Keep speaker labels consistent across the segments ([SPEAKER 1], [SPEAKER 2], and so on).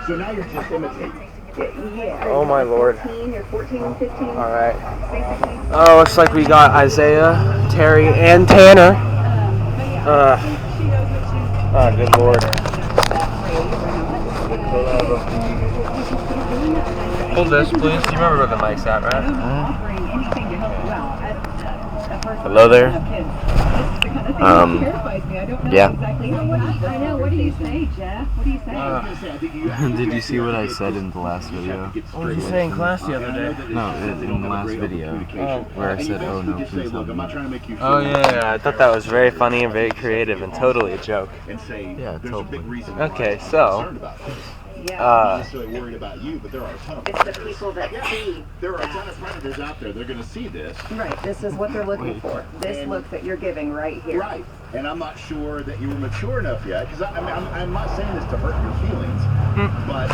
[SPEAKER 1] So now you're just imitating.
[SPEAKER 2] Oh my lord. Alright. Oh, looks like we got Isaiah, Terry, and Tanner. Oh, good lord. Hold this, please. You remember where the mic's at, right?
[SPEAKER 3] Hello there. Yeah.
[SPEAKER 4] What do you say, Jeff? What do you say?
[SPEAKER 3] Did you see what I said in the last video?
[SPEAKER 2] What did you say in class the other day?
[SPEAKER 3] No, in the last video, where I said, "Oh no, please help me."
[SPEAKER 2] Oh yeah, I thought that was very funny and very creative and totally a joke.
[SPEAKER 3] Yeah, totally.
[SPEAKER 2] Okay, so.
[SPEAKER 1] I'm not necessarily worried about you, but there are a ton of
[SPEAKER 4] It's the people that see.
[SPEAKER 1] There are a ton of predators out there. They're going to see this.
[SPEAKER 4] Right. This is what they're looking for. This look that you're giving right here.
[SPEAKER 1] Right. And I'm not sure that you were mature enough yet, because I'm not saying this to hurt your feelings, but...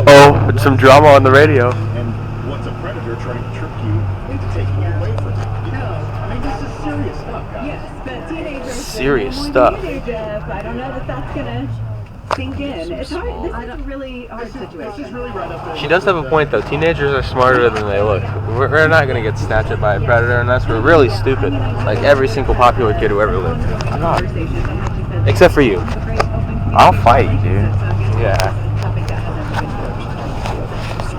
[SPEAKER 2] Uh-oh, it's some drama on the radio.
[SPEAKER 1] And what's a predator trying to trick you into taking you away from it? No. I mean, this is serious stuff, guys.
[SPEAKER 4] Yes, but teenagers...
[SPEAKER 2] Serious stuff.
[SPEAKER 4] I don't know that that's going to... sink in. It's hard. This is a really hard situation.
[SPEAKER 2] She does have a point though. Teenagers are smarter than they look. We're not gonna get snatched up by a predator unless we're really stupid. Like every single popular kid who ever lived.
[SPEAKER 3] I'm not.
[SPEAKER 2] Except for you.
[SPEAKER 3] I'll fight, dude.
[SPEAKER 2] Yeah.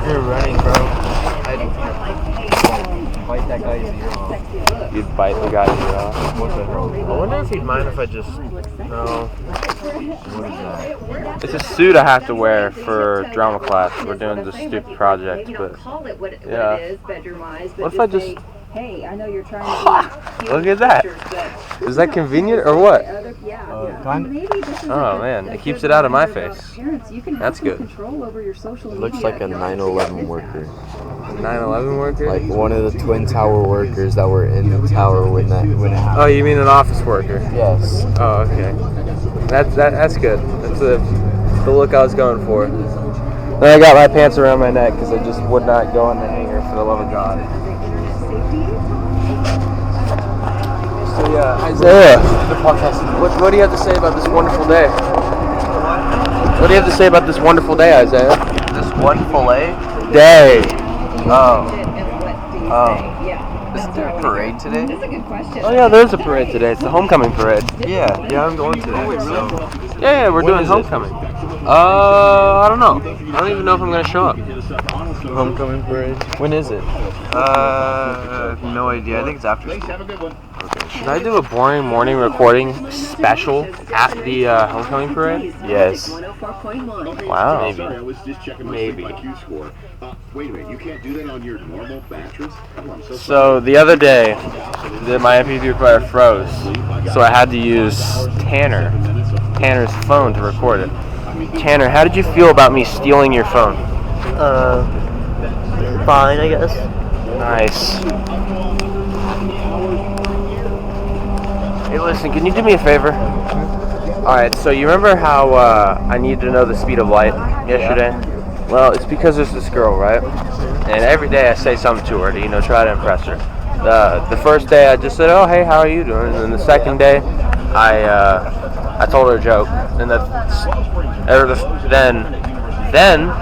[SPEAKER 3] You're running, bro. I'd bite that guy's ear off.
[SPEAKER 2] You'd bite the guy's ear off.
[SPEAKER 3] I
[SPEAKER 2] wonder if he'd mind if I just... No.
[SPEAKER 3] What is that?
[SPEAKER 2] It's a suit I have to wear for drama class. We're doing this stupid project, but... Yeah. What if I just...
[SPEAKER 4] Hey, I know you're trying to
[SPEAKER 2] Look at that. Is that convenient or what?
[SPEAKER 3] Oh
[SPEAKER 2] man, it keeps it out of my face. That's good.
[SPEAKER 3] It looks like a 9/11 worker.
[SPEAKER 2] 9/11 worker?
[SPEAKER 3] Like one of the Twin Tower workers that were in the tower when it happened.
[SPEAKER 2] Oh, you mean an office worker?
[SPEAKER 3] Yes.
[SPEAKER 2] Oh, okay. That's good. That's the look I was going for. Then I got my pants around my neck because I just would not go in the hanger for the love of God. So yeah, Isaiah, what do you have to say about this wonderful day? What do you have to say about this wonderful day, Isaiah?
[SPEAKER 3] This wonderful day?
[SPEAKER 2] Oh.
[SPEAKER 3] Is there a parade today?
[SPEAKER 4] That's a good question.
[SPEAKER 2] Oh yeah, there's a parade today. It's the homecoming parade.
[SPEAKER 3] Yeah, I'm going today. So.
[SPEAKER 2] Yeah, we're doing homecoming. I don't know. I don't even know if I'm gonna show up.
[SPEAKER 3] Homecoming parade? When is it? No idea. I think it's after school.
[SPEAKER 2] Okay. Should I do a boring morning recording special at the homecoming parade?
[SPEAKER 3] Yes.
[SPEAKER 2] Wow.
[SPEAKER 1] Maybe. Wait a minute, you can't do that on your normal mattress?
[SPEAKER 2] So the other day, my MP3 player froze, so I had to use Tanner's phone to record it. Tanner, how did you feel about me stealing your phone?
[SPEAKER 5] Fine, I guess.
[SPEAKER 2] Nice. Hey, listen, can you do me a favor? Alright, so you remember how I needed to know the speed of light yesterday? Well, it's because there's this girl, right? And every day I say something to her to, try to impress her. The first day I just said, "Oh, hey, how are you doing?" And then the second day, I told her a joke. And then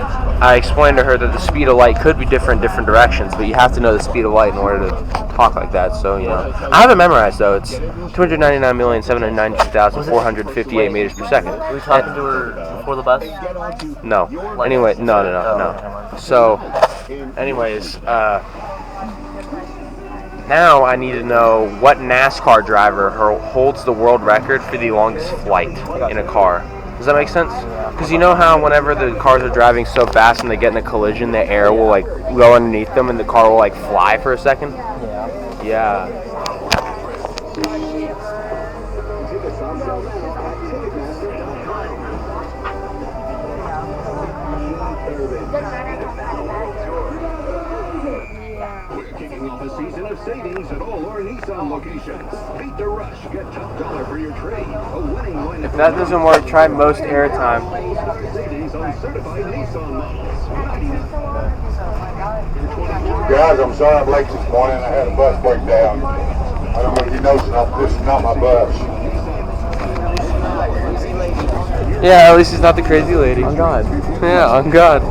[SPEAKER 2] I explained to her that the speed of light could be different in different directions, but you have to know the speed of light in order to talk like that. So, I have it memorized, though. It's 299,792,458 meters per second.
[SPEAKER 5] Were we talking to her before the bus?
[SPEAKER 2] No. Anyway, no. So, anyways, now I need to know what NASCAR driver holds the world record for the longest flight in a car. Does that make sense? Because you know how whenever the cars are driving so fast and they get in a collision, the air will go underneath them and the car will fly for a second? Yeah.
[SPEAKER 6] We're kicking off a season of savings at all our Nissan locations. Beat the rush. Get top dollar for your trade. A winning line.
[SPEAKER 2] If that doesn't work, try most airtime.
[SPEAKER 6] Savings on certified Nissan models.
[SPEAKER 7] Guys, I'm sorry I'm late this morning. I had a bus breakdown. I don't know if you noticed, this is not my bus.
[SPEAKER 2] Yeah, at least he's not the crazy lady.
[SPEAKER 3] On God.
[SPEAKER 2] Yeah, on God.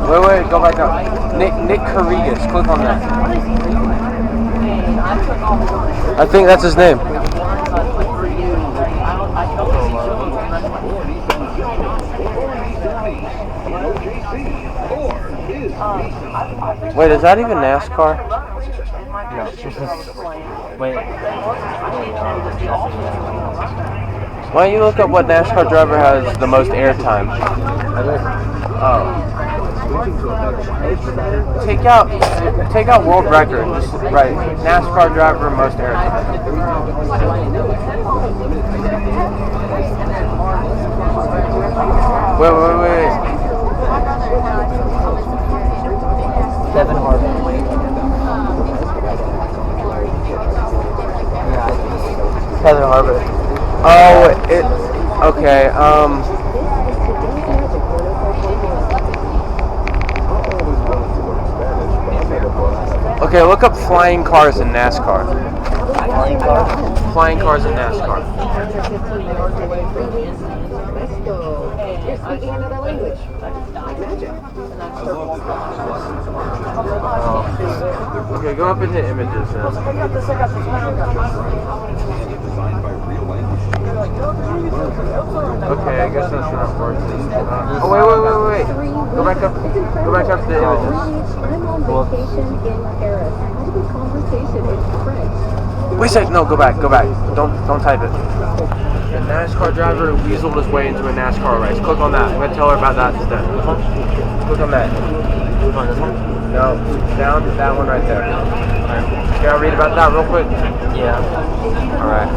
[SPEAKER 2] Wait, go back up. Nick Karigas, click on that. I think that's his name. Wait, is that even NASCAR?
[SPEAKER 5] No. Wait.
[SPEAKER 2] Why don't you look up what NASCAR driver has the most airtime? Oh. Take out world record. Just right. NASCAR driver most airtime. Wait.
[SPEAKER 5] Kevin Harvick. Kevin Harvick.
[SPEAKER 2] Oh, okay. Okay, look up flying cars in NASCAR.
[SPEAKER 5] Flying cars?
[SPEAKER 2] Flying cars in NASCAR. Okay, go up and hit images now. Okay, I guess that's not working. Oh, wait. Go back up to the images.
[SPEAKER 8] I'm on vacation in Paris. Having a conversation in French.
[SPEAKER 2] Wait a sec, no, go back. Don't type it. A NASCAR driver weaseled his way into a NASCAR race. Click on that. I'm gonna tell her about that instead. Click on that.
[SPEAKER 5] Click on this one?
[SPEAKER 2] No, down to that one right there. Alright. Can I read about that real quick?
[SPEAKER 5] Yeah.
[SPEAKER 2] Alright.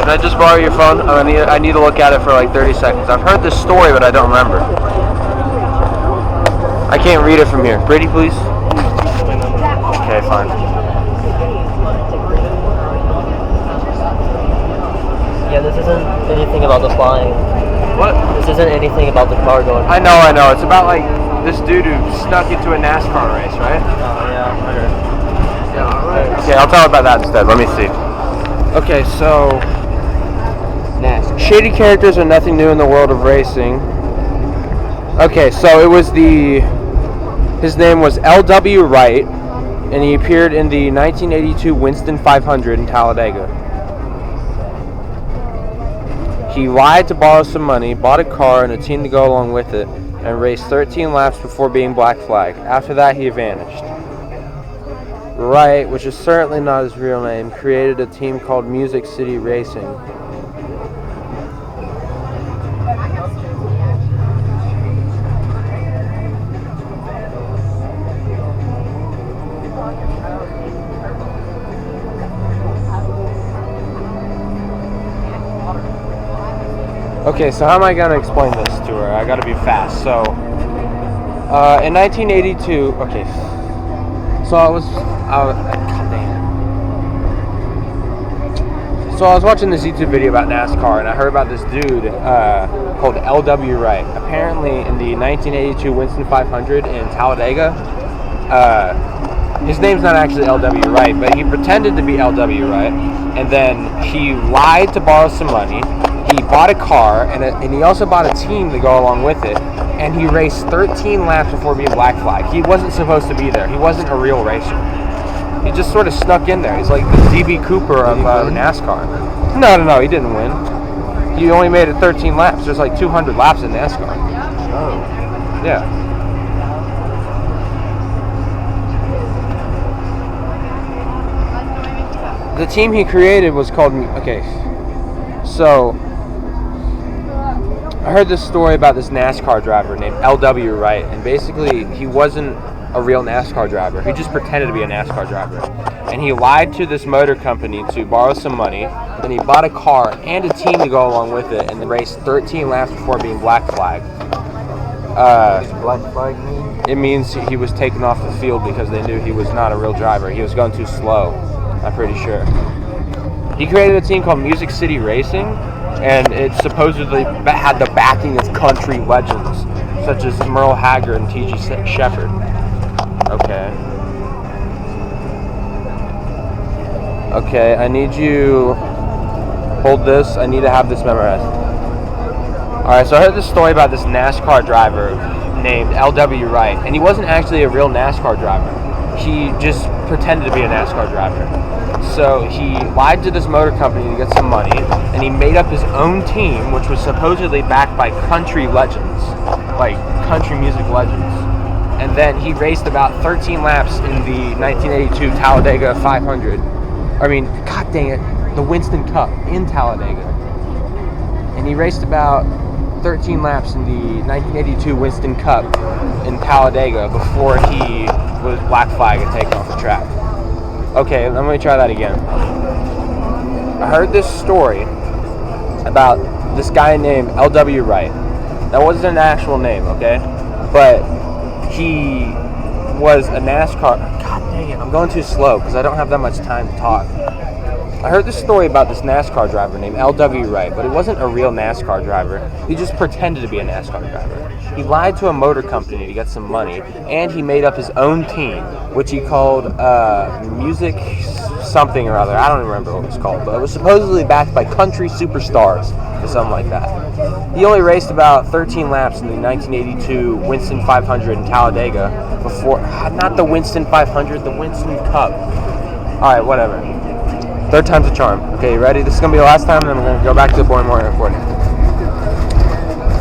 [SPEAKER 2] Can I just borrow your phone? I need to look at it for like 30 seconds. I've heard this story, but I don't remember. I can't read it from here. Brady, please. Okay, fine.
[SPEAKER 5] Yeah, this isn't anything about the flying.
[SPEAKER 2] What?
[SPEAKER 5] This isn't anything about the car going.
[SPEAKER 2] I know. It's about like this dude who snuck into a NASCAR race, right?
[SPEAKER 5] Oh, yeah, I heard.
[SPEAKER 2] Yeah, alright. Okay, I'll tell her about that instead. Let me see. Okay, so shady characters are nothing new in the world of racing. Okay, so it was his name was L.W. Wright, and he appeared in the 1982 Winston 500 in Talladega. He lied to borrow some money, bought a car and a team to go along with it, and raced 13 laps before being black flagged. After that, he vanished. Wright, which is certainly not his real name, created a team called Music City Racing. Okay, so how am I going to explain this to her? I got to be fast. So, in 1982, okay, so I was watching this YouTube video about NASCAR, and I heard about this dude called L.W. Wright. Apparently, in the 1982 Winston 500 in Talladega, his name's not actually L.W. Wright, but he pretended to be L.W. Wright, and then he lied to borrow some money. He bought a car, and he also bought a team to go along with it, and he raced 13 laps before being black flagged. He wasn't supposed to be there. He wasn't a real racer. He just sort of snuck in there. He's like the D.B. Cooper of NASCAR. No, he didn't win. He only made it 13 laps. There's like 200 laps in NASCAR.
[SPEAKER 3] Oh.
[SPEAKER 2] Yeah. The team he created was called... Okay, so... I heard this story about this NASCAR driver named L.W. Wright, and basically he wasn't a real NASCAR driver. He just pretended to be a NASCAR driver. And he lied to this motor company to borrow some money, then he bought a car and a team to go along with it, and then raced 13 laps before being black flagged.
[SPEAKER 3] Black flag mean?
[SPEAKER 2] It means he was taken off the field because they knew he was not a real driver. He was going too slow, I'm pretty sure. He created a team called Music City Racing, and it supposedly had the backing of country legends such as Merle Haggard and T.G. Shepherd. Okay. Okay, I need you... Hold this. I need to have this memorized. Alright, so I heard this story about this NASCAR driver named L.W. Wright, and he wasn't actually a real NASCAR driver. He just pretended to be a NASCAR driver. So he lied to this motor company to get some money, and he made up his own team, which was supposedly backed by country legends, like country music legends. And then he raced about 13 laps in the 1982 Talladega 500. I mean, god dang it, the Winston Cup in Talladega. And he raced about 13 laps in the 1982 Winston Cup in Talladega before he was black flag and taken off the track. Okay, let me try that again. I heard this story about this guy named L.W. Wright. That wasn't an actual name, okay? But he was a NASCAR... God dang it, I'm going too slow because I don't have that much time to talk. I heard this story about this NASCAR driver named L.W. Wright, but he wasn't a real NASCAR driver. He just pretended to be a NASCAR driver. He lied to a motor company to get some money, and he made up his own team, which he called Music something or other. I don't remember what it was called, but it was supposedly backed by country superstars or something like that. He only raced about 13 laps in the 1982 Winston 500 in Talladega before... Not the Winston 500, the Winston Cup. Alright, whatever. Third time's a charm. Okay, you ready? This is going to be the last time, and then we're going to go back to the boring morning recording.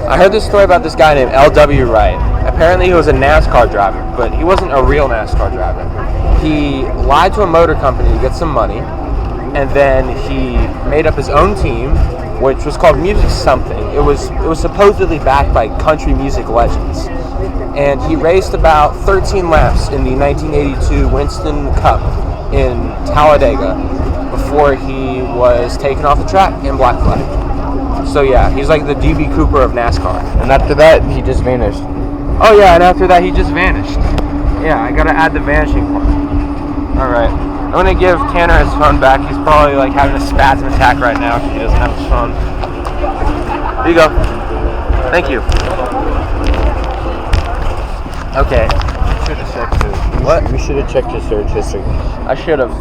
[SPEAKER 2] I heard this story about this guy named L.W. Wright. Apparently he was a NASCAR driver, but he wasn't a real NASCAR driver. He lied to a motor company to get some money, and then he made up his own team, which was called Music Something. It was supposedly backed by country music legends. And he raced about 13 laps in the 1982 Winston Cup in Talladega before he was taken off the track in black flag. So yeah, he's like the D.B. Cooper of NASCAR.
[SPEAKER 3] And after that, he just vanished.
[SPEAKER 2] Oh yeah, and after that he just vanished. Yeah, I gotta add the vanishing part. Alright, I'm gonna give Tanner his phone back. He's probably like having a spasm attack right now if he doesn't have his phone. Here you go. Thank you. Okay.
[SPEAKER 3] Should have checked it.
[SPEAKER 2] What?
[SPEAKER 3] We should have checked your search history.
[SPEAKER 2] I should have.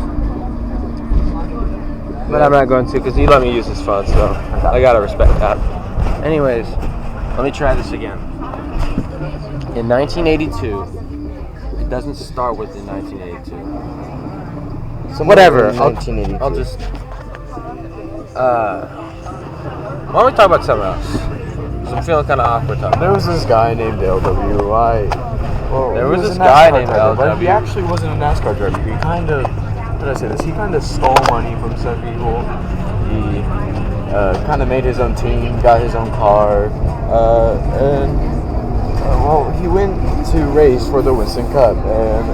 [SPEAKER 2] But I'm not going to because he let me use his phone, so I gotta respect that. Anyways, let me try this again. In 1982, it doesn't start with in 1982. Whatever. I'll just. Why don't we talk about something else? 'Cause I'm feeling kind of awkward talking.
[SPEAKER 3] There was this guy named L.W. Wright.
[SPEAKER 2] There was this guy named L.W.
[SPEAKER 3] But he actually wasn't a NASCAR driver. He kind of, how did I say this? He kind of stole money from some people. He kind of made his own team, got his own car, and he went to race for the Winston Cup. And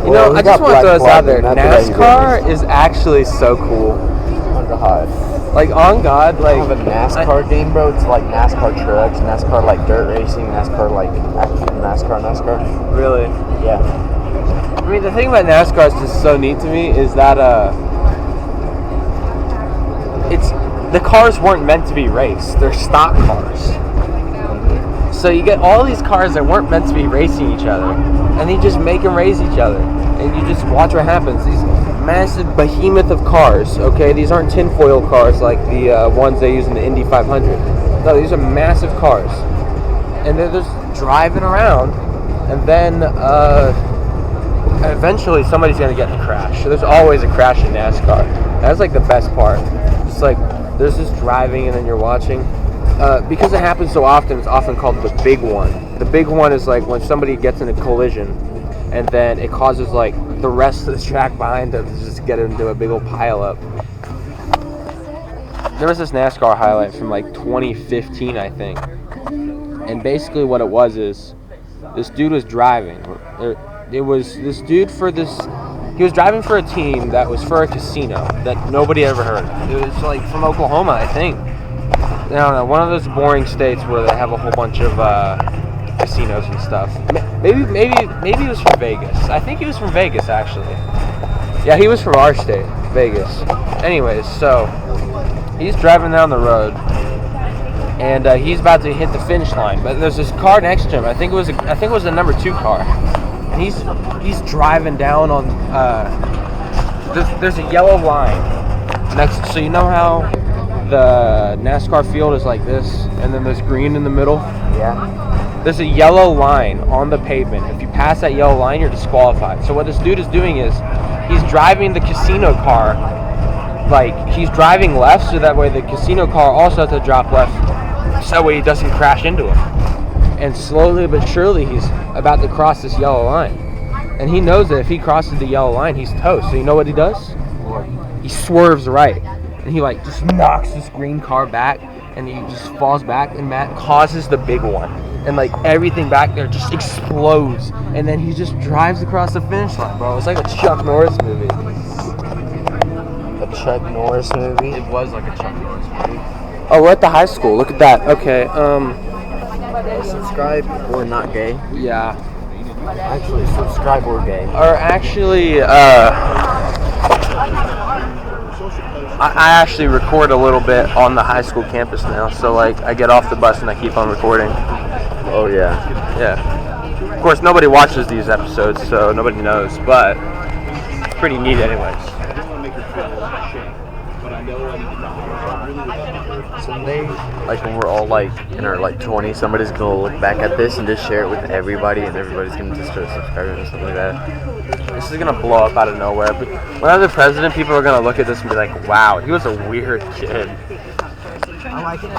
[SPEAKER 2] you know, I just want to throw this out there. NASCAR is actually so cool.
[SPEAKER 3] On God.
[SPEAKER 2] Like, on God, like...
[SPEAKER 3] I have a NASCAR game, bro. It's like NASCAR trucks, NASCAR like dirt racing, NASCAR like actual NASCAR.
[SPEAKER 2] Really?
[SPEAKER 3] Yeah.
[SPEAKER 2] I mean, the thing about NASCAR is just so neat to me is that, the cars weren't meant to be raced. They're stock cars. So you get all these cars that weren't meant to be racing each other, and you just make them race each other, and you just watch what happens. These massive behemoth of cars, okay? These aren't tinfoil cars like the ones they use in the Indy 500. No, these are massive cars. And they're just driving around, and then eventually somebody's going to get in a crash. So there's always a crash in NASCAR. That's like the best part. It's like there's this driving and then you're watching. Because it happens so often, it's often called the big one. The big one is like when somebody gets in a collision and then it causes like the rest of the track behind them to just get into a big old pile up. There was this NASCAR highlight from like 2015, I think. And basically what it was is this dude was driving. It was this dude for this... He was driving for a team that was for a casino that nobody ever heard of. It was like from Oklahoma, I think. I don't know, one of those boring states where they have a whole bunch of casinos and stuff. Maybe he was from Vegas. I think he was from Vegas, actually. Yeah, he was from our state, Vegas. Anyways, so he's driving down the road, and he's about to hit the finish line. But there's this car next to him. I think it was the number 2 car, and he's driving down on. There's a yellow line next. So you know how the NASCAR field is like this, and then there's green in the middle.
[SPEAKER 3] Yeah.
[SPEAKER 2] There's a yellow line on the pavement. If you pass that yellow line, you're disqualified. So what this dude is doing is he's driving the casino car. Like, he's driving left, so that way the casino car also has to drop left, so that way he doesn't crash into him. And slowly but surely, he's about to cross this yellow line. And he knows that if he crosses the yellow line, he's toast. So you know what he does? He swerves right. And he, like, just knocks this green car back, and he just falls back, and Matt causes the big one. And, like, everything back there just explodes. And then he just drives across the finish line, bro. It's like a Chuck Norris movie.
[SPEAKER 3] A Chuck Norris movie?
[SPEAKER 2] It was like a Chuck Norris movie. Oh, we're at the high school. Look at that. Okay,
[SPEAKER 3] Subscribe or not gay?
[SPEAKER 2] yeah.
[SPEAKER 3] Actually, subscribe or gay.
[SPEAKER 2] Or actually, I actually record a little bit on the high school campus now. So, like, I get off the bus and I keep on recording.
[SPEAKER 3] Oh, yeah.
[SPEAKER 2] Yeah. Of course, nobody watches these episodes, so nobody knows, but it's pretty neat anyways.
[SPEAKER 3] Someday, like when we're all like in our like 20s, somebody's gonna look back at this and just share it with everybody, and everybody's gonna just start subscribing or something like that.
[SPEAKER 2] This is gonna blow up out of nowhere. But when I'm the president, people are gonna look at this and be like, wow, he was a weird kid.
[SPEAKER 4] I like it.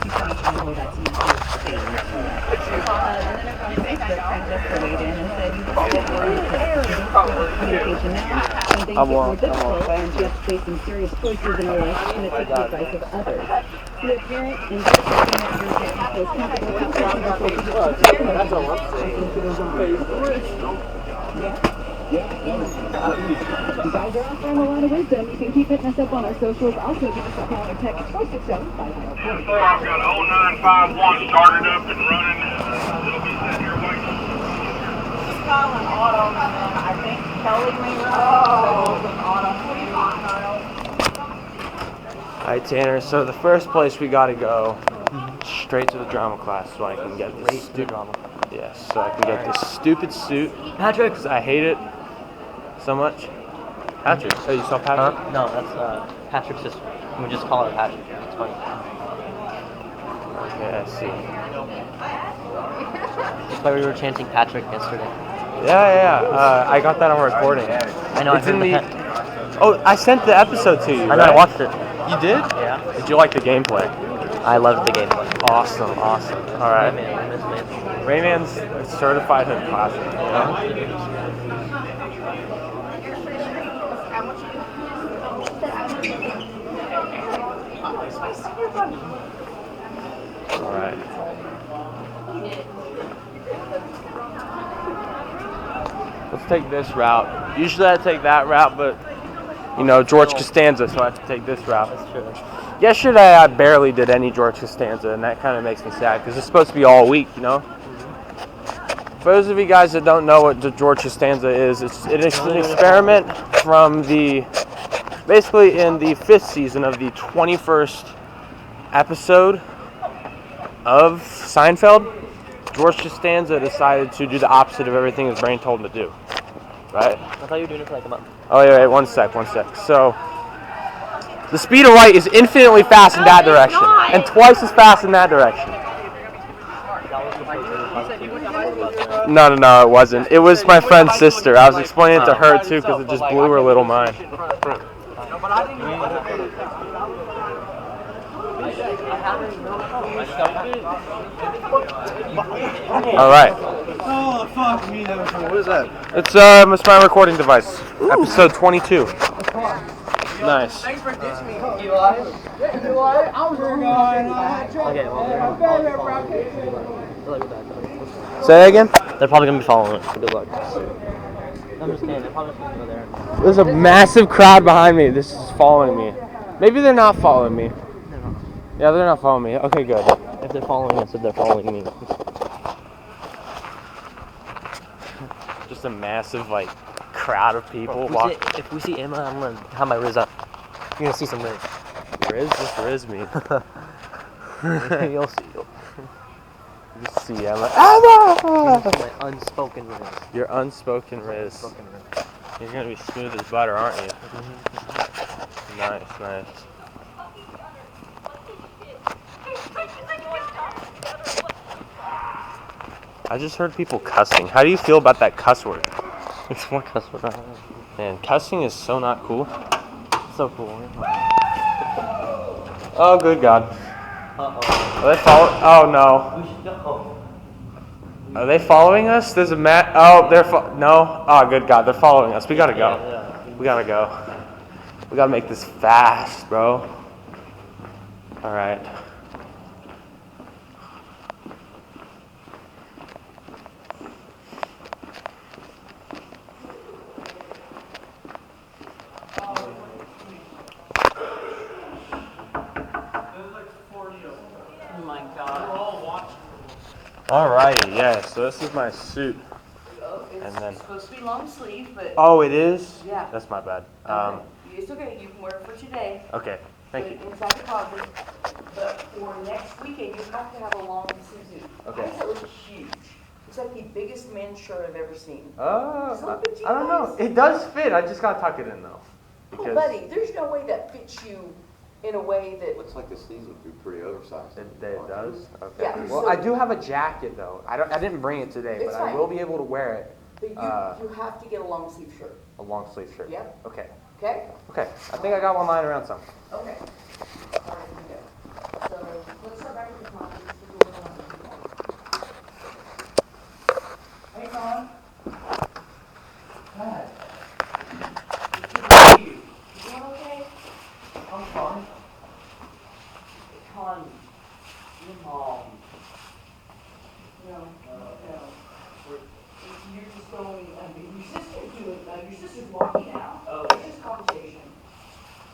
[SPEAKER 2] I'm on.
[SPEAKER 4] And you have to face some serious choices in your life and it takes the advice of others. To a parent, and you guys are offering a lot of wisdom. You can keep hitting us up on our socials. Also, give us a call or text 467-594.
[SPEAKER 6] I've got 0951 started up and running. It'll be sitting here waiting.
[SPEAKER 4] Calling auto, and then I think Kelly may run
[SPEAKER 2] Alright, Tanner, so the first place we gotta go straight to the drama class so I can get this
[SPEAKER 5] drama.
[SPEAKER 2] Yes, so I can get this stupid suit.
[SPEAKER 5] Patrick!
[SPEAKER 2] Because I hate it so much. Patrick. Oh, you saw Patrick?
[SPEAKER 5] Huh? No, that's Patrick's sister. We just call her Patrick. It's funny.
[SPEAKER 2] Okay, I see.
[SPEAKER 5] That's why we were chanting Patrick yesterday.
[SPEAKER 2] Yeah. I got that on recording.
[SPEAKER 5] I know.
[SPEAKER 2] It's in the. Oh, I sent the episode to you.
[SPEAKER 5] I know.
[SPEAKER 2] Right?
[SPEAKER 5] I watched it.
[SPEAKER 2] You did?
[SPEAKER 5] Yeah.
[SPEAKER 2] Did you like the gameplay?
[SPEAKER 5] I loved the gameplay.
[SPEAKER 2] Awesome. All right.
[SPEAKER 5] Rayman.
[SPEAKER 2] Rayman's a certified hood classic. You know? All right. Let's take this route. Usually I take that route, but you know, George Costanza, so I have to take this route.
[SPEAKER 5] That's true.
[SPEAKER 2] Yesterday I barely did any George Costanza, and that kind of makes me sad because it's supposed to be all week, you know? For those of you guys that don't know what the George Costanza is, it's an experiment from basically in the 5th season of the 21st episode of Seinfeld. George Costanza decided to do the opposite of everything his brain told him to do, right?
[SPEAKER 5] I thought you were doing it for like a month.
[SPEAKER 2] Oh, wait, one sec. So, the speed of light is infinitely fast in that direction, and twice as fast in that direction. No, it wasn't. It was my friend's sister. I was explaining it to her, too, because it just blew her little mind. All right.
[SPEAKER 3] Oh, fuck me. What is that?
[SPEAKER 2] It's my recording device. Episode 22. Nice.
[SPEAKER 3] Thanks for ditching me, Eli. Eli, I was going
[SPEAKER 5] Okay, well,
[SPEAKER 2] Say that again?
[SPEAKER 5] they're probably going to be following it. Good luck. I'm just kidding. They're probably just going to go there.
[SPEAKER 2] There's a massive crowd behind me. This is following me. Maybe they're not following me. Yeah, they're not following me. Okay, good.
[SPEAKER 5] If they're following us, if they're following me.
[SPEAKER 2] Just a massive, like, crowd of people walking.
[SPEAKER 5] If we see Emma, I'm going to have my Riz up. You're going to see some Riz.
[SPEAKER 2] Riz? What's Riz mean?
[SPEAKER 5] You'll see.
[SPEAKER 2] You see, I'm like, Emma!
[SPEAKER 5] My unspoken riz.
[SPEAKER 2] Your unspoken riz. You're gonna be smooth as butter, aren't you? Nice, nice. I just heard people cussing. How do you feel about that cuss word?
[SPEAKER 5] It's more cuss word.
[SPEAKER 2] Man, cussing is so not cool.
[SPEAKER 5] So cool.
[SPEAKER 2] Oh, good God.
[SPEAKER 5] Uh-oh.
[SPEAKER 2] Are they following? Oh, no.
[SPEAKER 5] We should go.
[SPEAKER 2] Are they following us? There's a mat. Oh, no. Oh, good God. They're following us. We gotta go.
[SPEAKER 5] Yeah.
[SPEAKER 2] We gotta go. We gotta make this fast, bro. All right.
[SPEAKER 5] Oh my God.
[SPEAKER 2] Alrighty, yeah, so this is my suit.
[SPEAKER 9] It's
[SPEAKER 2] And then-
[SPEAKER 9] supposed to be long sleeve, but
[SPEAKER 2] Oh, it is?
[SPEAKER 9] Yeah.
[SPEAKER 2] That's my bad.
[SPEAKER 9] it's okay. You can wear it for today.
[SPEAKER 2] Okay, thank you.
[SPEAKER 9] Put it inside the closet. But for next weekend, you have to have a long suit.
[SPEAKER 2] Okay.
[SPEAKER 9] Why does it look huge? It's like the biggest men's shirt I've ever seen.
[SPEAKER 2] Oh,
[SPEAKER 9] Does it fit you
[SPEAKER 2] I don't know.
[SPEAKER 9] guys?
[SPEAKER 2] It does fit. I just gotta tuck it in though.
[SPEAKER 9] Oh, buddy, there's no way that fits you in a way that.
[SPEAKER 3] Looks like the sleeves would be pretty oversized.
[SPEAKER 2] It does? Okay.
[SPEAKER 9] Yeah,
[SPEAKER 2] Well,
[SPEAKER 9] so-
[SPEAKER 2] I do have a jacket though. I didn't bring it today,
[SPEAKER 9] It's
[SPEAKER 2] but I
[SPEAKER 9] fine.
[SPEAKER 2] will be able to wear it.
[SPEAKER 9] But you have to get a long sleeve shirt.
[SPEAKER 2] A long sleeve shirt.
[SPEAKER 9] Yep.
[SPEAKER 2] Okay.
[SPEAKER 9] Okay?
[SPEAKER 2] Okay. I think I got one lying around somewhere.
[SPEAKER 9] Okay. All right, here we go. So let's start back with the closet. Hey, Colin. Hi. Good to see you. You doing okay? I'm fine. Colin, your mom. No. You're just going, your sister's doing, your sister's walking now.
[SPEAKER 10] Oh.
[SPEAKER 9] It's just conversation.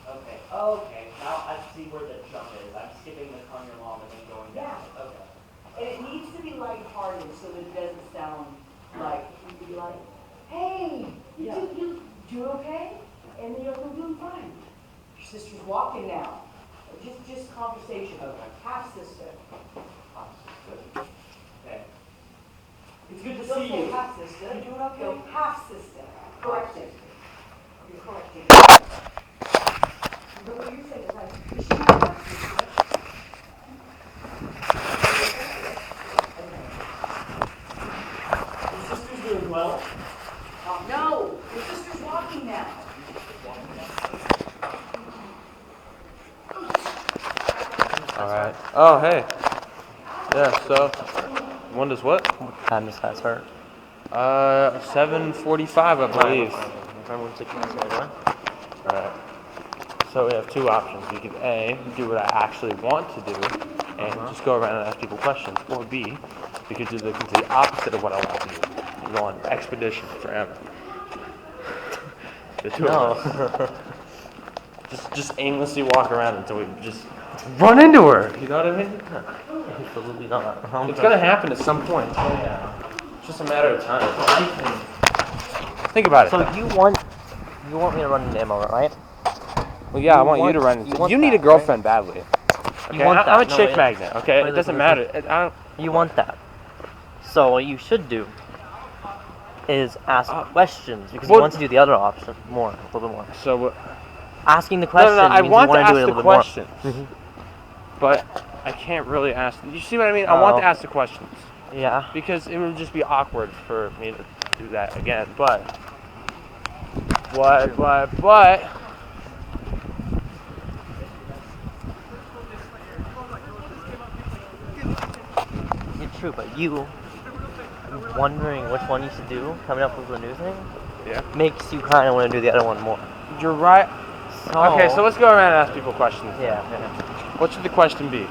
[SPEAKER 10] Okay. Okay. Now I see where the jump is. I'm skipping the con your mom and then going down.
[SPEAKER 9] Yeah.
[SPEAKER 10] Okay.
[SPEAKER 9] And it needs to be lighthearted so that it doesn't sound like, you can be like, hey, you do okay? And then you're like, I'm doing fine. Your sister's walking now. Just conversation.
[SPEAKER 10] Okay.
[SPEAKER 9] Half sister.
[SPEAKER 10] Okay. It's good to
[SPEAKER 9] Don't
[SPEAKER 10] see
[SPEAKER 9] say
[SPEAKER 10] you.
[SPEAKER 9] half sister. You doing okay? No, half sister. Corrected. You're corrected. But what you're saying is like, is she not half sister?
[SPEAKER 10] Your sister's doing well.
[SPEAKER 9] No, your sister's walking now.
[SPEAKER 2] All right. Oh, hey. Yeah. So, one does what?
[SPEAKER 5] What time does that start?
[SPEAKER 2] 7:45, I believe.
[SPEAKER 5] Remember when 6 minutes ago?
[SPEAKER 2] Alright. So we have two options. We could A, do what I actually want to do and just go around and ask people questions. Or B, we could do the complete opposite of what I want to do. And go on expedition forever. The two of us. Just aimlessly walk around until we just run into her. You know what I mean?
[SPEAKER 5] Absolutely not.
[SPEAKER 2] It's gonna happen at some point. It's just a matter of time. Think about it.
[SPEAKER 5] So you want me to run into Emma, right?
[SPEAKER 2] Well, yeah, I want you
[SPEAKER 5] want-
[SPEAKER 2] to run
[SPEAKER 5] you
[SPEAKER 2] into.
[SPEAKER 5] want
[SPEAKER 2] You need a
[SPEAKER 5] that,
[SPEAKER 2] girlfriend badly. Okay,
[SPEAKER 5] want
[SPEAKER 2] I'm a
[SPEAKER 5] that. No,
[SPEAKER 2] chick
[SPEAKER 5] wait.
[SPEAKER 2] magnet. Okay,
[SPEAKER 5] Wait,
[SPEAKER 2] it doesn't
[SPEAKER 5] listen,
[SPEAKER 2] matter. I don't.
[SPEAKER 5] You want that. So what you should do is ask questions because you
[SPEAKER 2] well-
[SPEAKER 5] want to do the other option more, a little bit more.
[SPEAKER 2] So
[SPEAKER 5] Asking the
[SPEAKER 2] no,
[SPEAKER 5] question
[SPEAKER 2] I
[SPEAKER 5] means
[SPEAKER 2] want
[SPEAKER 5] you
[SPEAKER 2] to
[SPEAKER 5] want to do it a
[SPEAKER 2] ask the
[SPEAKER 5] little bit more.
[SPEAKER 2] questions, but I can't really ask. You see what I mean? I want to ask the questions
[SPEAKER 5] Yeah.
[SPEAKER 2] because it would just be awkward for me to do that again. But what?
[SPEAKER 5] It's true, but you wondering which one you should do, coming up with a new thing,
[SPEAKER 2] Yeah.
[SPEAKER 5] makes you kind of want to do the other one more.
[SPEAKER 2] You're right.
[SPEAKER 5] So,
[SPEAKER 2] Okay, so let's go around and ask people questions.
[SPEAKER 5] Yeah.
[SPEAKER 2] What should the question be?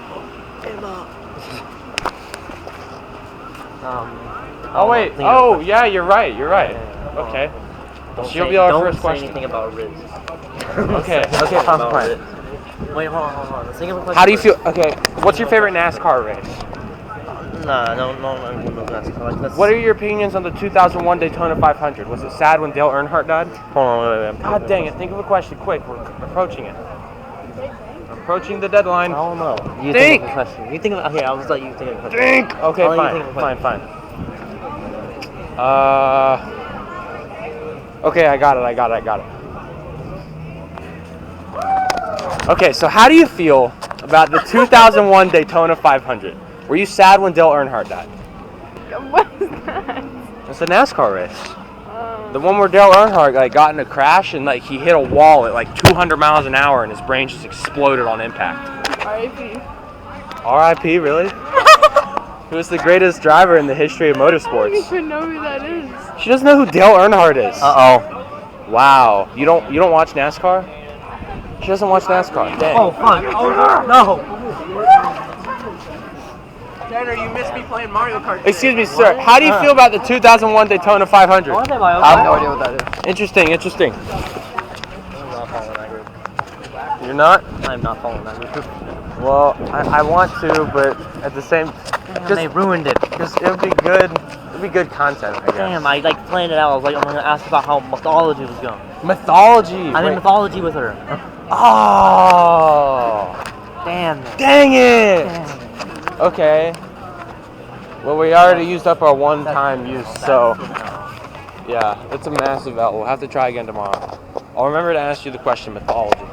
[SPEAKER 2] Oh wait. Oh yeah, you're right. You're right. Okay. She'll be our first question.
[SPEAKER 5] Don't say anything about Riz.
[SPEAKER 2] Okay. Okay. Fine. Fine.
[SPEAKER 5] Wait, hold on. Let's think of a question.
[SPEAKER 2] How do you
[SPEAKER 5] first.
[SPEAKER 2] feel? Okay. What's your favorite NASCAR race?
[SPEAKER 5] Nah, no, that's like that's.
[SPEAKER 2] What are your opinions on the 2001 Daytona 500? Was it sad when Dale Earnhardt died?
[SPEAKER 5] Hold on, wait.
[SPEAKER 2] God dang it! Think of a question quick. We're approaching it. approaching the deadline.
[SPEAKER 5] I don't know. You
[SPEAKER 2] Think!
[SPEAKER 5] think of a question. You think of okay, I'll just let you think of a question.
[SPEAKER 2] Think! Okay,
[SPEAKER 5] I'll let you think of a
[SPEAKER 2] fine.
[SPEAKER 5] question.
[SPEAKER 2] Okay, I got it. Okay, so how do you feel about the 2001 Daytona 500? Were you sad when Dale Earnhardt died?
[SPEAKER 11] What is that?
[SPEAKER 2] It's a NASCAR race. The one where Dale Earnhardt got in a crash and he hit a wall at 200 miles an hour and his brain just exploded on impact.
[SPEAKER 11] R.I.P.
[SPEAKER 2] R.I.P. Really? He was the greatest driver in the history of
[SPEAKER 11] I don't
[SPEAKER 2] motorsports.
[SPEAKER 11] even know who that is.
[SPEAKER 2] She doesn't know who Dale Earnhardt is.
[SPEAKER 5] Uh-oh.
[SPEAKER 2] Wow. You don't watch NASCAR? She doesn't watch NASCAR. Dang.
[SPEAKER 5] Oh, fuck. Oh, no.
[SPEAKER 2] Tanner, you missed me playing Mario Kart. Excuse me, sir. How do you feel about the 2001 Daytona 500?
[SPEAKER 5] I
[SPEAKER 3] I have no idea what that is.
[SPEAKER 2] Interesting.
[SPEAKER 5] I'm not following that group.
[SPEAKER 2] You're not?
[SPEAKER 5] I'm not following that group.
[SPEAKER 2] Well, I want to, but at the same,
[SPEAKER 5] They ruined it.
[SPEAKER 2] just it would be good. It'd be good content, I guess.
[SPEAKER 5] Damn, I planned it out. I was like, I'm gonna ask about how mythology was going.
[SPEAKER 2] Mythology.
[SPEAKER 5] I'm in mythology with her.
[SPEAKER 2] Oh.
[SPEAKER 5] Damn it.
[SPEAKER 2] Dang it.
[SPEAKER 5] Damn it.
[SPEAKER 2] Okay. Well, we already used up our one-time use, so yeah, it's a massive L. We'll have to try again tomorrow. I'll remember to ask you the question mythology.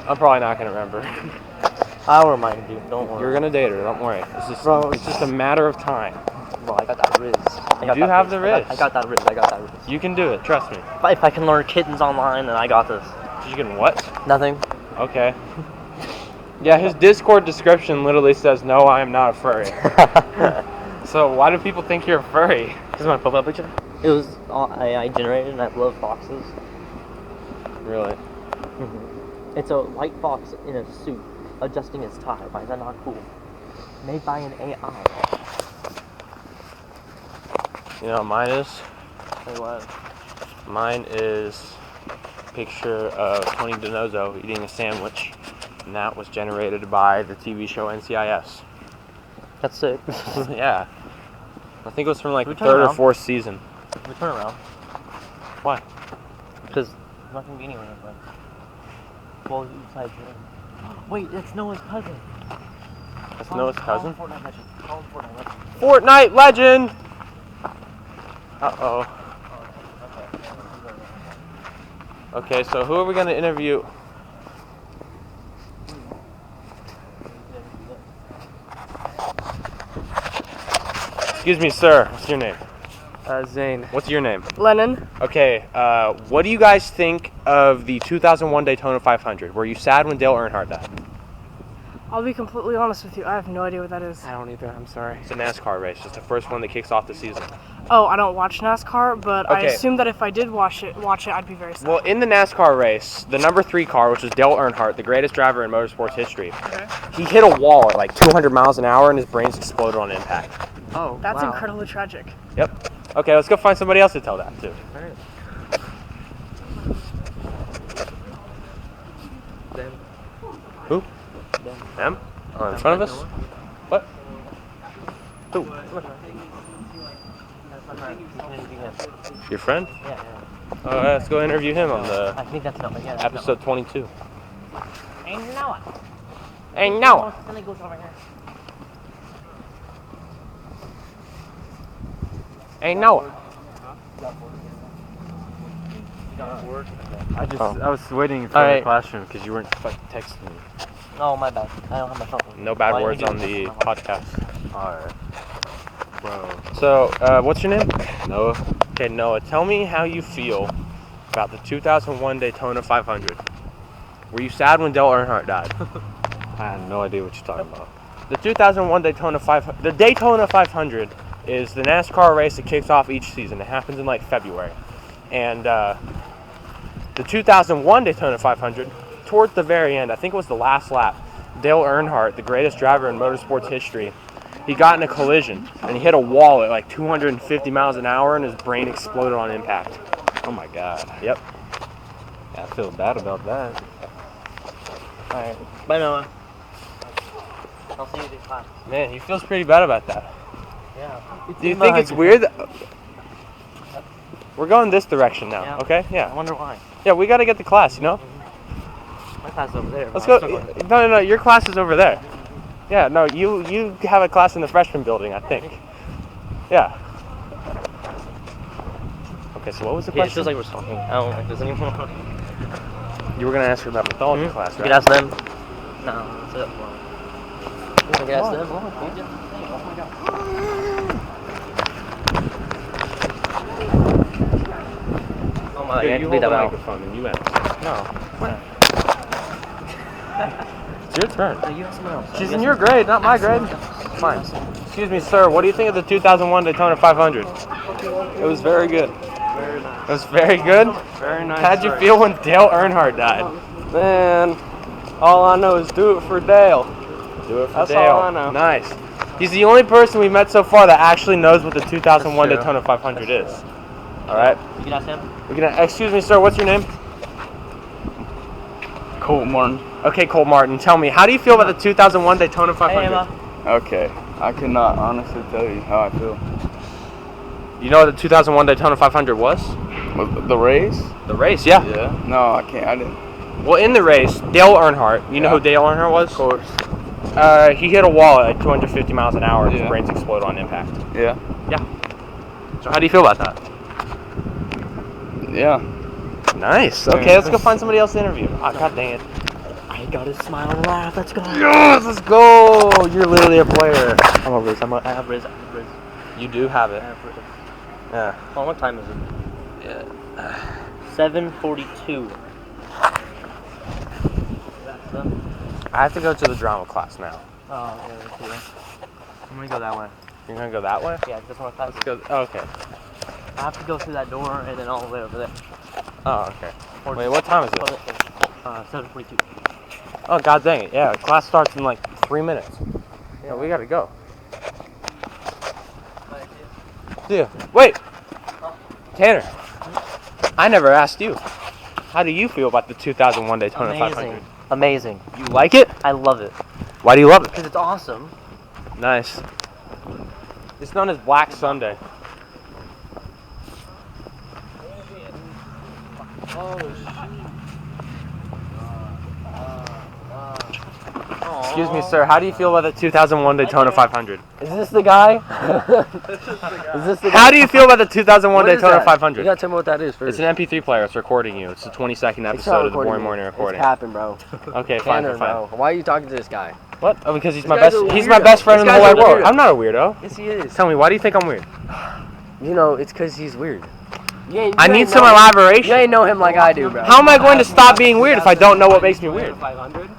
[SPEAKER 2] I'm probably not gonna remember.
[SPEAKER 5] I'll remind you. Don't worry.
[SPEAKER 2] You're gonna date her. Don't worry. It's just a matter of time.
[SPEAKER 5] Bro, I got that Riz.
[SPEAKER 2] You do have the Riz.
[SPEAKER 5] I got that Riz.
[SPEAKER 2] You can do it. Trust me.
[SPEAKER 5] If I can learn kittens online, then I got this.
[SPEAKER 2] You can what?
[SPEAKER 5] Nothing.
[SPEAKER 2] Okay. Yeah, his Discord description literally says, "No, I am not a furry." So why do people think you're a furry?
[SPEAKER 5] This is my profile picture. It was I generated, and I love foxes.
[SPEAKER 2] Really?
[SPEAKER 5] It's a white fox in a suit adjusting its tie. Why is that not cool? Made by an AI.
[SPEAKER 2] You know what mine is?
[SPEAKER 5] Say what?
[SPEAKER 2] Mine is a picture of Tony DiNozzo eating a sandwich, and that was generated by the TV show NCIS.
[SPEAKER 5] That's sick.
[SPEAKER 2] Yeah. I think it was from the
[SPEAKER 5] turn
[SPEAKER 2] third or
[SPEAKER 5] around?
[SPEAKER 2] fourth season.
[SPEAKER 5] We turn around.
[SPEAKER 2] Why?
[SPEAKER 5] Because I'm not gonna be anywhere. But well, besides you. Wait, it's Noah's cousin.
[SPEAKER 2] That's Noah's cousin?
[SPEAKER 5] Call him Fortnite Legend. Call him Fortnite Legend.
[SPEAKER 2] Fortnite Legend! Uh-oh. Okay, so who are we going to interview? Excuse me, sir. What's your name?
[SPEAKER 11] Zane.
[SPEAKER 2] What's your name?
[SPEAKER 11] Lennon.
[SPEAKER 2] Okay, what do you guys think of the 2001 Daytona 500? Were you sad when Dale Earnhardt died?
[SPEAKER 11] I'll be completely honest with you. I have no idea what that is.
[SPEAKER 3] I don't either. I'm sorry.
[SPEAKER 2] It's a NASCAR race. It's the first one that kicks off the season.
[SPEAKER 11] Oh, I don't watch NASCAR, but I
[SPEAKER 2] Okay.
[SPEAKER 11] assume that if I did watch it, I'd be very sad.
[SPEAKER 2] Well, in the NASCAR race, the number 3 car, which was Dale Earnhardt, the greatest driver in motorsports history, he hit a wall at 200 miles an hour and his brains exploded on impact.
[SPEAKER 3] Oh,
[SPEAKER 11] That's
[SPEAKER 3] wow.
[SPEAKER 11] incredibly tragic.
[SPEAKER 2] Yep. Okay, let's go find somebody else to tell that to.
[SPEAKER 3] Them.
[SPEAKER 2] Who? Them? Oh, in front of us? What? Who? Your friend?
[SPEAKER 5] Yeah.
[SPEAKER 2] Let's go interview him on the
[SPEAKER 5] I think that's not. Yeah, that's
[SPEAKER 2] episode 22.
[SPEAKER 5] Hey Noah.
[SPEAKER 2] Hey, Noah!
[SPEAKER 5] Gonna go over here.
[SPEAKER 2] Hey, Noah!
[SPEAKER 3] I
[SPEAKER 2] Oh.
[SPEAKER 3] I was waiting for
[SPEAKER 2] Alright.
[SPEAKER 3] the classroom because you weren't texting me.
[SPEAKER 5] Oh, my bad. I don't have my phone.
[SPEAKER 2] No bad
[SPEAKER 5] Why
[SPEAKER 2] words
[SPEAKER 5] didn't
[SPEAKER 2] on
[SPEAKER 5] you
[SPEAKER 2] the
[SPEAKER 5] do this?
[SPEAKER 2] podcast.
[SPEAKER 3] Alright. Bro.
[SPEAKER 2] So, what's your name?
[SPEAKER 3] Noah?
[SPEAKER 2] Okay, Noah, tell me how you feel about the 2001 Daytona 500. Were you sad when Dale Earnhardt died?
[SPEAKER 3] I had no idea what you're talking about.
[SPEAKER 2] The 2001 Daytona 500, the Daytona 500 is the NASCAR race that kicks off each season. It happens in February. And the 2001 Daytona 500, towards the very end, I think it was the last lap, Dale Earnhardt, the greatest driver in motorsports history, he got in a collision and he hit a wall at 250 miles an hour and his brain exploded on impact.
[SPEAKER 3] Oh my god.
[SPEAKER 2] Yep.
[SPEAKER 3] I feel bad about that.
[SPEAKER 5] Alright. Bye, Noah. I'll see you in class.
[SPEAKER 2] Man, he feels pretty bad about that.
[SPEAKER 5] Yeah.
[SPEAKER 2] Do you think it's weird that we're going this direction now,
[SPEAKER 5] Yeah.
[SPEAKER 2] okay?
[SPEAKER 5] I
[SPEAKER 2] Yeah.
[SPEAKER 5] wonder why.
[SPEAKER 2] Yeah, we got to get to class, you know?
[SPEAKER 5] I class is over there.
[SPEAKER 2] Let's
[SPEAKER 5] bro.
[SPEAKER 2] go.
[SPEAKER 5] I'm still going.
[SPEAKER 2] No. Your class is over there. Yeah. No. You have a class in the freshman building, I think. Yeah. Okay. So what was the
[SPEAKER 5] Yeah, it
[SPEAKER 2] question?
[SPEAKER 5] feels like we're talking. I don't like this anymore.
[SPEAKER 2] You were gonna ask her about mythology class,
[SPEAKER 5] You
[SPEAKER 2] right?
[SPEAKER 5] can ask them. No, that's it. You can ask them.
[SPEAKER 2] Come on.
[SPEAKER 5] Oh my god,
[SPEAKER 2] Here,
[SPEAKER 5] I
[SPEAKER 2] you
[SPEAKER 5] can
[SPEAKER 2] hold
[SPEAKER 5] bleed
[SPEAKER 2] the
[SPEAKER 5] that out.
[SPEAKER 2] microphone and you ask. No. It's your turn.
[SPEAKER 5] No, you ask someone else.
[SPEAKER 2] She's in your grade, not my grade. Fine. Excuse me, sir. What do you think of the 2001 Daytona 500?
[SPEAKER 3] It was very good.
[SPEAKER 2] It was very good.
[SPEAKER 3] Very nice.
[SPEAKER 2] How'd you feel when Dale Earnhardt died?
[SPEAKER 3] Man, all I know is do it for Dale.
[SPEAKER 2] Do it for
[SPEAKER 3] That's
[SPEAKER 2] Dale.
[SPEAKER 3] all I know.
[SPEAKER 2] Nice. He's the only person we've met so far that actually knows what the 2001
[SPEAKER 3] That's true.
[SPEAKER 2] Daytona 500 is. All right.
[SPEAKER 5] You can ask him.
[SPEAKER 2] Excuse me, sir. What's your name?
[SPEAKER 3] Colt Martin.
[SPEAKER 2] Okay, Colt Martin. Tell me, how do you feel about the 2001 Daytona 500?
[SPEAKER 5] Hey, Emma.
[SPEAKER 3] Okay, I cannot honestly tell you how I feel.
[SPEAKER 2] You know what the 2001 Daytona 500 was?
[SPEAKER 3] The race?
[SPEAKER 2] The race, yeah.
[SPEAKER 3] Yeah. No, I can't. I didn't.
[SPEAKER 2] Well, in the race, Dale Earnhardt. You know who Dale Earnhardt was?
[SPEAKER 3] Of course.
[SPEAKER 2] He hit a wall at like 250 miles an hour and his
[SPEAKER 3] Yeah.
[SPEAKER 2] brains exploded on impact.
[SPEAKER 3] Yeah.
[SPEAKER 2] Yeah. So how do you feel about that?
[SPEAKER 3] Yeah.
[SPEAKER 2] Nice. Okay, let's go find somebody else to interview. Oh, God dang it.
[SPEAKER 5] I gotta smile and laugh. Let's go.
[SPEAKER 2] Yes, let's go. You're literally a player.
[SPEAKER 5] I'm a Riz. I have Riz.
[SPEAKER 2] You do have it.
[SPEAKER 5] I have Riz.
[SPEAKER 2] Yeah.
[SPEAKER 5] Oh, what time is it?
[SPEAKER 2] Yeah.
[SPEAKER 5] 7:42.
[SPEAKER 2] I have to go to the drama class now.
[SPEAKER 5] Oh, yeah. I'm gonna go that way.
[SPEAKER 2] You're gonna go that way?
[SPEAKER 5] Yeah, this one class.
[SPEAKER 2] Let's go. Oh, okay.
[SPEAKER 5] I have to go through that door and then all the way over there.
[SPEAKER 2] Oh, okay. Wait, what time is it?
[SPEAKER 5] 7:42.
[SPEAKER 2] Oh, God dang it. Yeah, class starts in like 3 minutes. Yeah, we gotta go. Yeah. Wait. Tanner. I never asked you. How do you feel about the 2001 Daytona 500?
[SPEAKER 5] Amazing.
[SPEAKER 2] You like it?
[SPEAKER 5] I love it.
[SPEAKER 2] Why do you love it?
[SPEAKER 5] Because it's awesome.
[SPEAKER 2] Nice. It's known as Black Sunday. Excuse me, sir. How do you feel about the 2001 Daytona 500?
[SPEAKER 5] Is this the guy? Is this the guy?
[SPEAKER 2] How do you feel about the 2001 Daytona 500?
[SPEAKER 5] You gotta tell me what that is first.
[SPEAKER 2] It's an MP3 player. It's recording you. It's a 20-second
[SPEAKER 5] It's not
[SPEAKER 2] episode of the
[SPEAKER 5] recording
[SPEAKER 2] Boring
[SPEAKER 5] me.
[SPEAKER 2] Morning Recording.
[SPEAKER 5] It's capping, bro.
[SPEAKER 2] Okay, fine,
[SPEAKER 5] Tanner,
[SPEAKER 2] fine.
[SPEAKER 5] bro. Why are you talking to this guy?
[SPEAKER 2] What? Oh, because he's
[SPEAKER 5] This
[SPEAKER 2] my
[SPEAKER 5] guy's
[SPEAKER 2] best.
[SPEAKER 5] a
[SPEAKER 2] He's my
[SPEAKER 5] weirdo.
[SPEAKER 2] best friend in
[SPEAKER 5] This
[SPEAKER 2] the whole
[SPEAKER 5] guy's
[SPEAKER 2] wide
[SPEAKER 5] a
[SPEAKER 2] world.
[SPEAKER 5] weirdo.
[SPEAKER 2] I'm not a weirdo.
[SPEAKER 5] Yes, he is.
[SPEAKER 2] Tell me, why do you think I'm weird?
[SPEAKER 5] You know, it's because he's weird.
[SPEAKER 2] I need some elaboration.
[SPEAKER 5] You ain't know him like I do, bro.
[SPEAKER 2] How am I going to stop being weird if I don't know what makes me weird?
[SPEAKER 5] 500?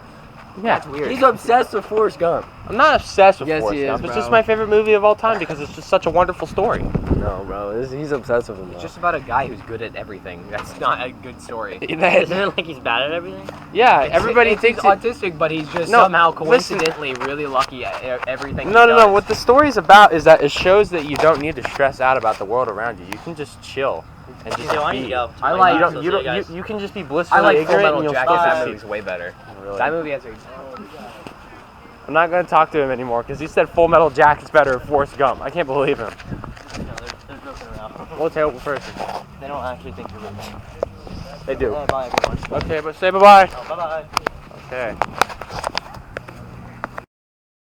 [SPEAKER 2] Yeah.
[SPEAKER 5] That's weird. He's obsessed with Forrest Gump.
[SPEAKER 2] I'm not obsessed with
[SPEAKER 5] Yes,
[SPEAKER 2] Forrest
[SPEAKER 5] he is,
[SPEAKER 2] Gump. It's
[SPEAKER 5] bro.
[SPEAKER 2] just my favorite movie of all time because it's just such a wonderful story.
[SPEAKER 5] No, bro. He's obsessed with him.
[SPEAKER 12] It's just about a guy who's good at everything. That's not a good story.
[SPEAKER 5] Isn't it like he's bad at everything?
[SPEAKER 2] Yeah, everybody
[SPEAKER 12] He's
[SPEAKER 2] thinks
[SPEAKER 12] autistic, but he's just
[SPEAKER 2] No,
[SPEAKER 12] somehow
[SPEAKER 2] listen.
[SPEAKER 12] coincidentally really lucky at everything.
[SPEAKER 2] No.
[SPEAKER 12] he does.
[SPEAKER 2] What the story's about is that it shows that you don't need to stress out about the world around you. You can just chill and just
[SPEAKER 5] I need to
[SPEAKER 2] be.
[SPEAKER 5] go.
[SPEAKER 12] I like-
[SPEAKER 2] You can just be blissfully
[SPEAKER 12] I like Full
[SPEAKER 2] ignorant
[SPEAKER 12] Metal
[SPEAKER 2] and you'll
[SPEAKER 12] Jacket.
[SPEAKER 2] still
[SPEAKER 12] That
[SPEAKER 2] succeed.
[SPEAKER 12] movie's way better.
[SPEAKER 2] Really?
[SPEAKER 12] That movie has a.
[SPEAKER 2] I'm not going to talk to him anymore because he said Full Metal Jacket's better than Forrest Gump. I can't believe him.
[SPEAKER 5] No, they're joking around.
[SPEAKER 2] What's terrible person?
[SPEAKER 5] They don't actually think you're rich.
[SPEAKER 2] They do.
[SPEAKER 5] Bye, everyone.
[SPEAKER 2] Okay, but say bye-bye.
[SPEAKER 5] Oh, bye-bye.
[SPEAKER 2] Okay.